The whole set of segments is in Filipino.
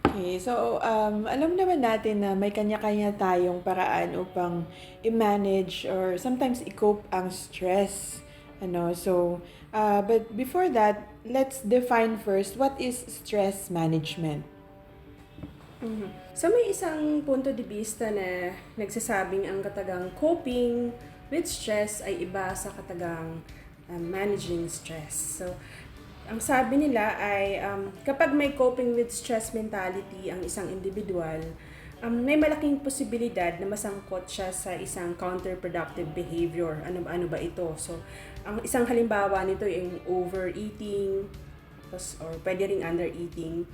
Okay, so alam naman natin na may kanya-kanya tayong paraan upang i-manage or sometimes i-cope ang stress. But before that, let's define first what is stress management. So may isang punto de vista na nagsasabing ang katagang coping with stress ay iba sa katagang managing stress. So ang sabi nila ay kapag may coping with stress mentality ang isang individual, may malaking posibilidad na masangkot siya sa isang counterproductive behavior. Ano ba ito? So ang isang halimbawa nito ay yung overeating, or pwede ring undereating,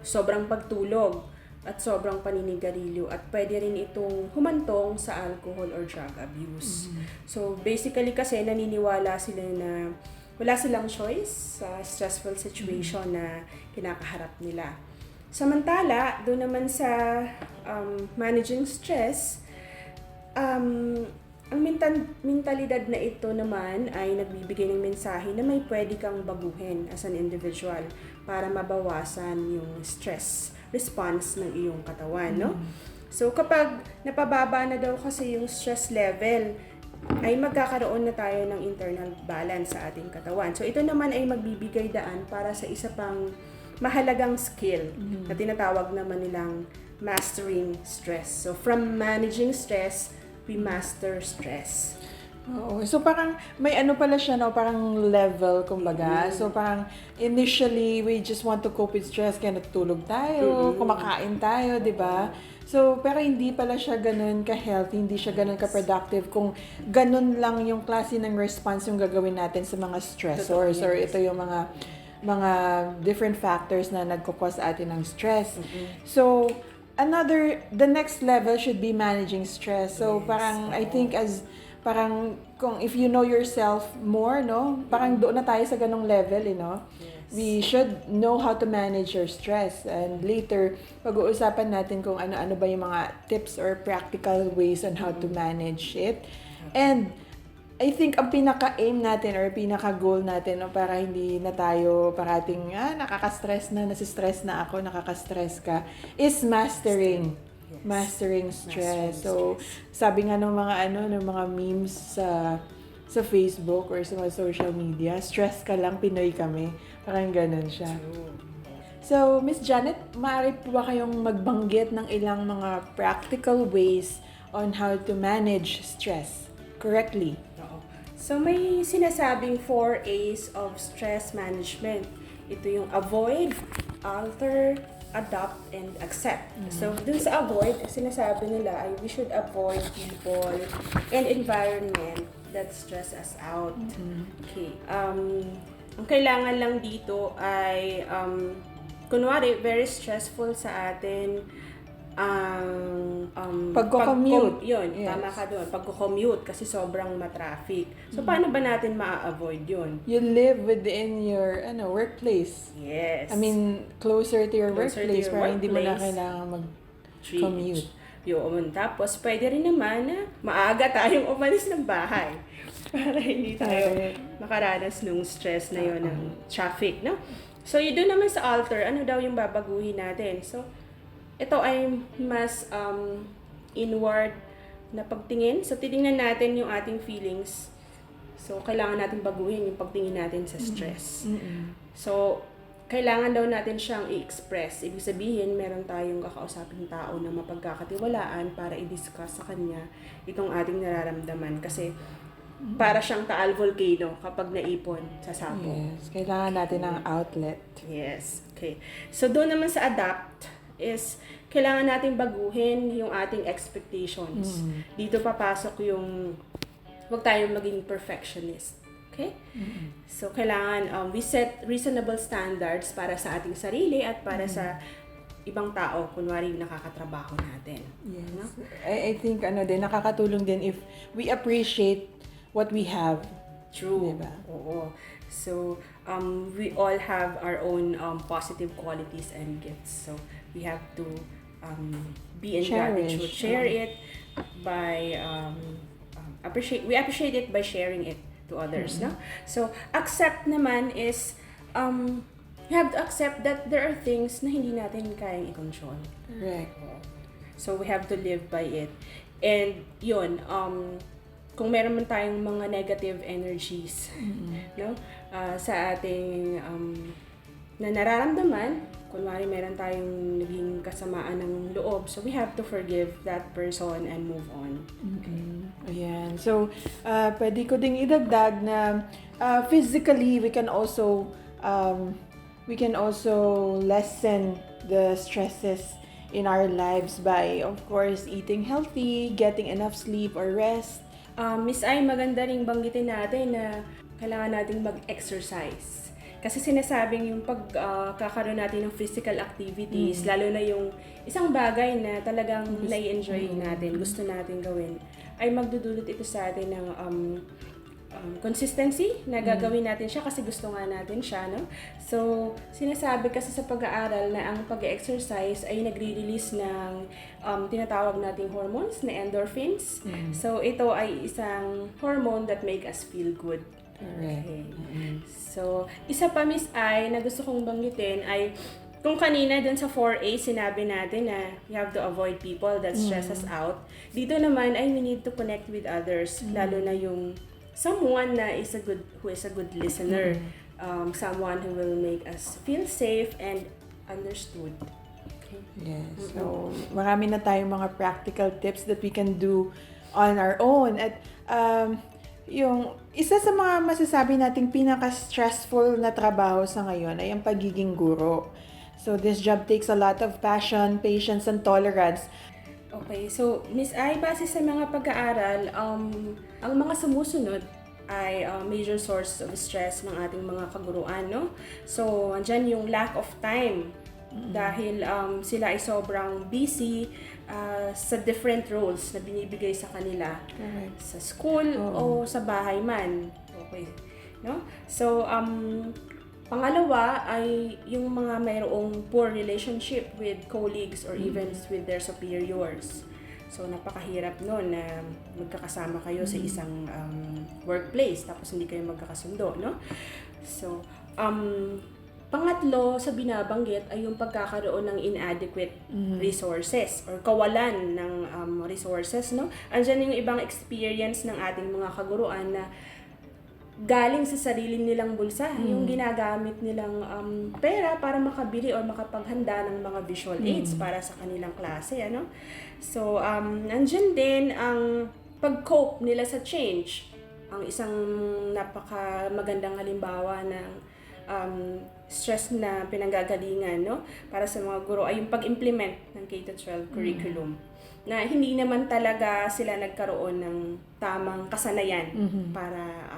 sobrang pagtulog, at sobrang paninigarilyo, at pwede rin itong humantong sa alcohol or drug abuse. So basically kasi naniniwala sila na wala silang choice sa stressful situation na kinakaharap nila. Samantala, doon naman sa managing stress, ang mentalidad na ito naman ay nagbibigay ng mensahe na may pwede kang baguhin as an individual para mabawasan yung stress response ng iyong katawan, no? So kapag napababa na daw kasi yung stress level, ay magkakaroon na tayo ng internal balance sa ating katawan. So ito naman ay magbibigay daan para sa isa pang mahalagang skill na tinatawag naman nilang mastering stress. So from managing stress, we master stress. Oo. So parang may ano pala siya, no? Parang level, kumbaga. So parang initially, we just want to cope with stress, kaya natutulog tayo, kumakain tayo, di ba? So, pero hindi pala siya ganun ka-healthy, hindi siya ganun ka-productive kung ganun lang yung klase ng response yung gagawin natin sa mga stressors, or ito yung mga different factors na nagkukos sa atin ng stress. So, the next level should be managing stress. So, parang, I think parang kung if you know yourself more, no? Parang doon na tayo sa ganong level, no? We should know how to manage your stress, and later pag-uusapan natin kung ano-ano ba yung mga tips or practical ways on how to manage it. And I think ang pinaka-aim natin or pinaka-goal natin, no, para hindi na tayo parating nakaka-stress na, nasistress na ako, nakaka-stress ka, is mastering stress. So, sabi nga ng mga memes sa Facebook or sa mga social media, stress ka lang, Pinoy kami. Parang ganun siya. So, Miss Janet, maaari po ba kayong magbanggit ng ilang mga practical ways on how to manage stress correctly? So may sinasabing 4 A's of stress management. Ito yung avoid, alter, adopt, and accept. So dun sa avoid, sinasabi nila ay we should avoid people and environment that stress us out. Okay. Ang kailangan lang dito ay kunwari very stressful sa atin Pagko-commute. Yun, Yes. tama ka doon. Pagko-commute kasi sobrang ma-traffic. So, paano ba natin ma-avoid yun? You live within your workplace. Yes. I mean, closer to your Closer to workplace, your para hindi mo na workplace. kailangan mag-commute. Yun. Tapos, pwede rin naman na maaga tayong umalis ng bahay para hindi tayo makaranas nung stress na yun ng traffic, no? So, yun doon naman sa alter, ano daw yung babaguhin natin? So, ito ay mas inward na pagtingin. So, titingnan natin yung ating feelings. So, kailangan natin baguhin yung pagtingin natin sa stress. So, kailangan daw natin siyang i-express. Ibig sabihin, meron tayong kakausaping tao na mapagkakatiwalaan para i-discuss sa kanya itong ating nararamdaman. Kasi, para siyang taal volcano kapag naipon sa sabong. Yes, kailangan natin ng outlet. Yes, okay. So, doon naman sa adapt is kailangan nating baguhin yung ating expectations. Dito papasok yung huwag tayong maging perfectionist. Okay? So, kailangan we set reasonable standards para sa ating sarili at para sa ibang tao, kunwari yung nakakatrabaho natin. Yes. No? I think nakakatulong din if we appreciate what we have. True. Diba? Oo. So, we all have our own positive qualities and gifts. So, we have to be in gratitude. Share it by we appreciate it by sharing it to others, no? So, accept naman is we have to accept that there are things na hindi natin kayang i-control. Correct. So we have to live by it. And yun, kung meron man tayong mga negative energies, no, sa ating na nararamdaman, kunwari meron tayong naging kasamaan ng loob, so we have to forgive that person and move on. Ayan. So, pwede ko ding idagdag na physically we can also lessen the stresses in our lives by, of course, eating healthy, getting enough sleep or rest. Miss Ai, maganda ring banggitin natin na kailangan nating mag-exercise. Kasi sinasabing yung pagkakaroon natin ng physical activities, lalo na yung isang bagay na talagang nai-enjoy natin, gusto natin gawin, ay magdudulot ito sa atin ng consistency na gagawin natin siya kasi gusto nga natin siya, no? So, sinasabi kasi sa pag-aaral na ang pag-exercise ay nagre-release ng tinatawag nating hormones na endorphins. So, ito ay isang hormone that make us feel good. Okay. So, isa pa, Miss Ai, na gusto kong banggitin ay kung kanina dun sa 4A sinabi natin na you have to avoid people that stress us out. Dito naman ay we need to connect with others, lalo na yung someone na who is a good listener, someone who will make us feel safe and understood. Okay. Yes. So, marami na tayong mga practical tips that we can do on our own. At yung isa sa mga masasabi nating pinaka-stressful na trabaho sa ngayon ay ang pagiging guro. So, this job takes a lot of passion, patience, and tolerance. Okay, so Miss Ai, base sa mga pag-aaral, ang mga sumusunod ay major source of stress ng ating mga kaguruan, no? So, andyan yung lack of time dahil sila ay sobrang busy sa different roles na binibigay sa kanila. Correct. Sa school o sa bahay man. Okay, no? So, pangalawa ay yung mga mayroong poor relationship with colleagues or even with their superiors. So, napakahirap nun na magkakasama kayo sa isang workplace tapos hindi kayo magkakasundo, no? So, pangatlo sa binabanggit ay yung pagkakaroon ng inadequate resources or kawalan ng resources, no? Andiyan yung ibang experience ng ating mga kaguruan na galing sa sarili nilang bulsa, yung ginagamit nilang pera para makabili o makapaghanda ng mga visual aids para sa kanilang klase, ano? So, nandiyan din ang pag-cope nila sa change. Ang isang napaka-magandang halimbawa ng stress na pinanggagalingan, no? Para sa mga guro ay yung pag-implement ng K-12 curriculum. Na hindi naman talaga sila nagkaroon ng tamang kasanayan para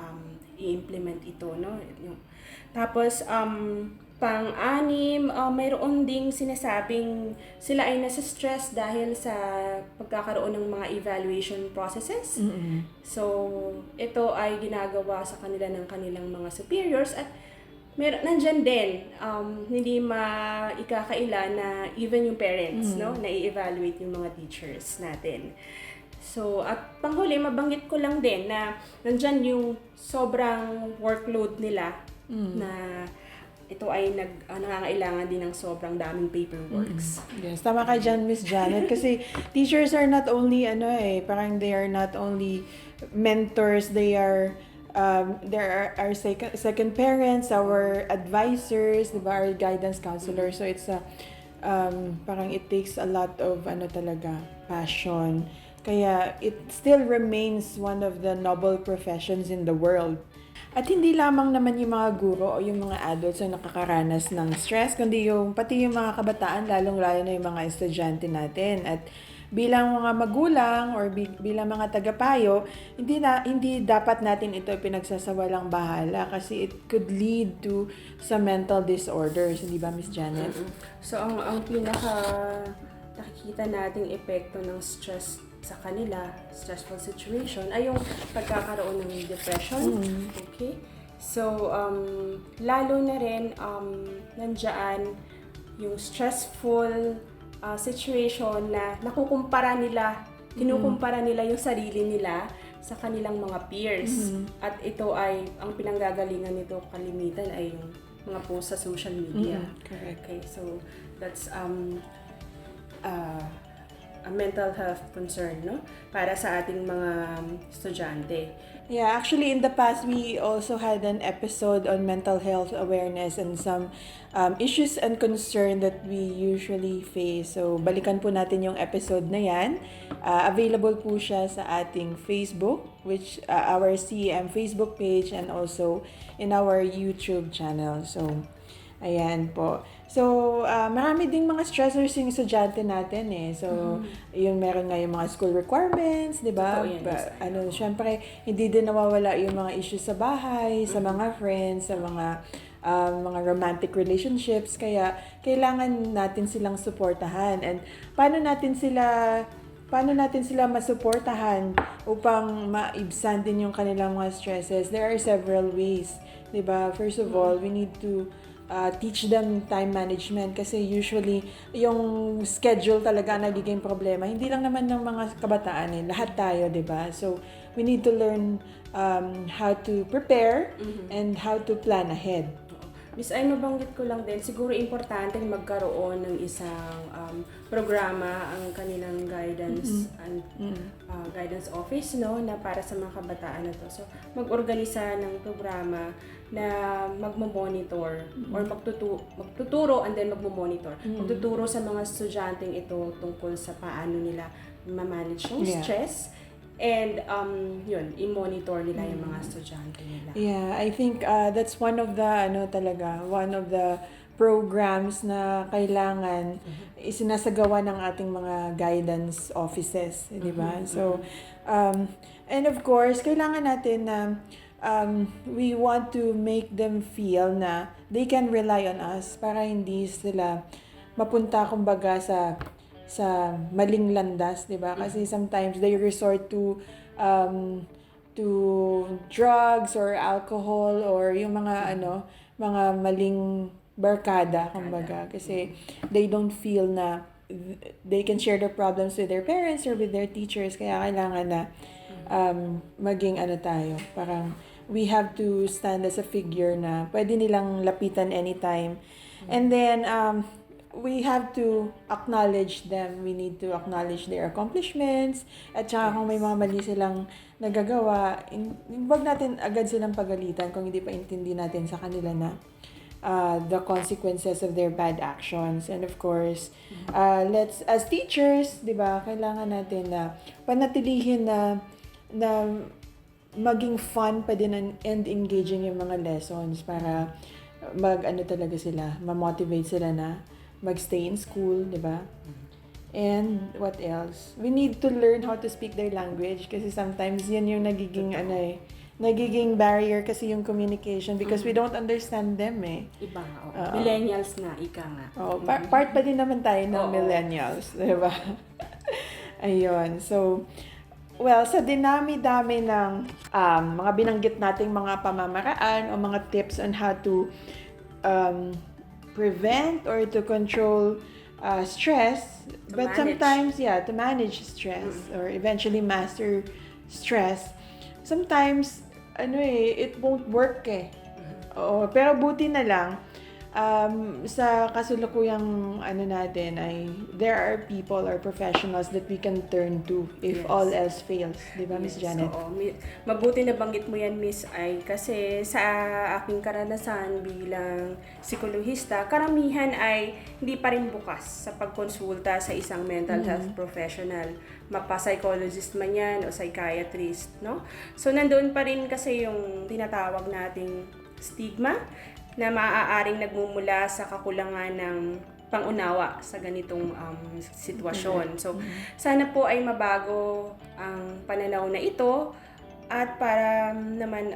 i-implement ito, no? Tapos, pang-anim, mayroon ding sinasabing sila ay nasa-stress dahil sa pagkakaroon ng mga evaluation processes. So, ito ay ginagawa sa kanila ng kanilang mga superiors at nandyan din, hindi maikakaila na even yung parents, no, na i-evaluate yung mga teachers natin. So, at panghuli, mabanggit ko lang din na nandyan yung sobrang workload nila na ito ay nangangailangan din ng sobrang daming paperworks. Yes, tama ka dyan, Miss Janet. Kasi teachers are not only, parang they are not only mentors, they are our second parents, our advisors, diba, our guidance counselors. So it's parang it takes a lot of talaga passion. Kaya it still remains one of the noble professions in the world. At hindi lamang naman yung mga guro o yung mga adults ang nakakaranas ng stress, kundi pati yung mga kabataan, lalong-lalo na yung mga estudyante natin. At bilang mga magulang or bilang mga tagapayo, hindi dapat natin ito pinagsasawalang bahala kasi it could lead to some mental disorders, hindi ba, Miss Janet? So, ang pinaka nakikita nating epekto ng stress sa kanila, stressful situation, ay yung pagkakaroon ng depression. Okay? So, lalo na rin, nandyan yung stressful situation na kinukumpara nila yung sarili nila sa kanilang mga peers. At ito ay, ang pinanggagalingan nito kalimitan ay yung mga post sa social media. Correct. Okay, so that's a mental health concern, no? Para sa ating mga estudyante. Yeah, actually in the past we also had an episode on mental health awareness and some issues and concern that we usually face. So balikan po natin yung episode na yan. Available po siya sa ating Facebook, which our CEM Facebook page, and also in our YouTube channel. So ayan po. So, marami ding mga stressors yung estudyante natin eh. So, yung meron nga yung mga school requirements, di ba? Totoo yan, Syempre, hindi din nawawala yung mga issues sa bahay, sa mga friends, sa mga romantic relationships. Kaya, kailangan natin silang suportahan. And paano natin sila masuportahan upang maibsan din yung kanilang mga stresses? There are several ways, di ba? First of all, we need to teach them time management kasi usually yung schedule talaga nagiging problema. Hindi lang naman ng mga kabataan eh. Lahat tayo, di ba? So, we need to learn how to prepare and how to plan ahead. Miss ay mabanggit ko lang din, siguro importante magkaroon ng isang programa ang kanilang guidance and guidance office, no, na para sa mga kabataan na to. So, mag-organisa ng programa na magmo-monitor or magtuturo and then magmo-monitor. Magtuturo sa mga estudyanteng ito tungkol sa paano nila ma-manage yung stress. And yun, i-monitor nila yung mga estudyante nila. Yeah, I think that's one of the programs na kailangan isinasagawa ng ating mga guidance offices, di ba? So, and of course, kailangan natin na we want to make them feel na they can rely on us para hindi sila mapunta kumbaga sa maling landas, 'di ba? Kasi sometimes they resort to drugs or alcohol or yung mga mga maling barkada kumbaga kasi they don't feel na they can share their problems with their parents or with their teachers, kaya kailangan na maging tayo, parang we have to stand as a figure na pwede nilang lapitan anytime. And then we have to acknowledge them. We need to acknowledge their accomplishments. At saka kung may mga mali silang nagagawa, wag natin agad silang pagalitan kung hindi pa intindi natin sa kanila na the consequences of their bad actions. And of course, let's, as teachers, di ba, kailangan natin na panatilihin na maging fun pa din and engaging yung mga lessons para talaga sila, ma-motivate sila na mag-stay in school, di ba? And what else? We need to learn how to speak their language kasi sometimes yan yung nagiging barrier kasi yung communication because we don't understand them eh. Iba nga. Millennials na, ika nga. Part pa din naman tayo ng millennials, di ba? Ayun. So, well, sa dinami-dami ng mga binanggit nating mga pamamaraan o mga tips on how to prevent or to control stress, but sometimes to manage stress or eventually master stress, sometimes it won't work eh. Pero buti na lang sa kasulukuyang natin ay there are people or professionals that we can turn to if all else fails, di ba, Miss Janet? Oo. Mabuti na banggit mo yan, Miss Ay, kasi sa aking karanasan bilang psikolohista, karamihan ay hindi pa rin bukas sa pagkonsulta sa isang mental health professional, mapa-psychologist man yan o psychiatrist, no? So nandoon pa rin kasi yung tinatawag nating stigma na maaaring nagmumula sa kakulangan ng pangunawa sa ganitong sitwasyon. So, sana po ay mabago ang pananaw na ito at para naman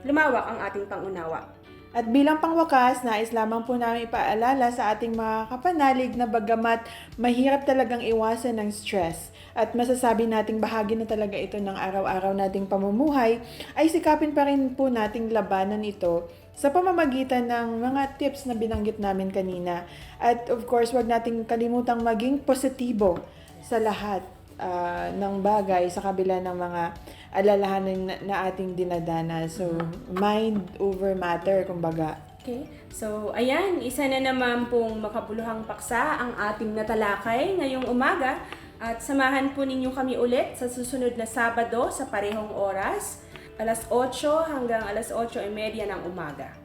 lumawak ang ating pangunawa. At bilang pangwakas, nais lamang po namin ipaalala sa ating mga kapanalig na bagamat mahirap talagang iwasan ng stress at masasabi nating bahagi na talaga ito ng araw-araw nating pamumuhay, ay sikapin pa rin po nating labanan ito sa pamamagitan ng mga tips na binanggit namin kanina. At of course, wag nating kalimutang maging positibo sa lahat ng bagay sa kabila ng mga alalahanin na ating dinadana. So, mind over matter, kumbaga. Okay. So, ayan, isa na naman pong makabuluhang paksa ang ating natalakay ngayong umaga. At samahan po ninyo kami ulit sa susunod na Sabado sa parehong oras, alas 8 hanggang alas 8:30 ng umaga.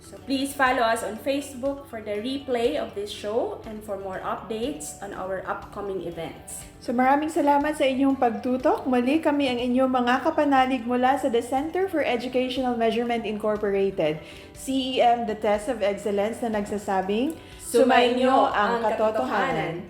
So please follow us on Facebook for the replay of this show and for more updates on our upcoming events. So maraming salamat sa inyong pagtutok. Muli kami ang inyong mga kapanalig mula sa the Center for Educational Measurement Incorporated, CEM, the Test of Excellence na nagsasabing, sumainyo ang katotohanan.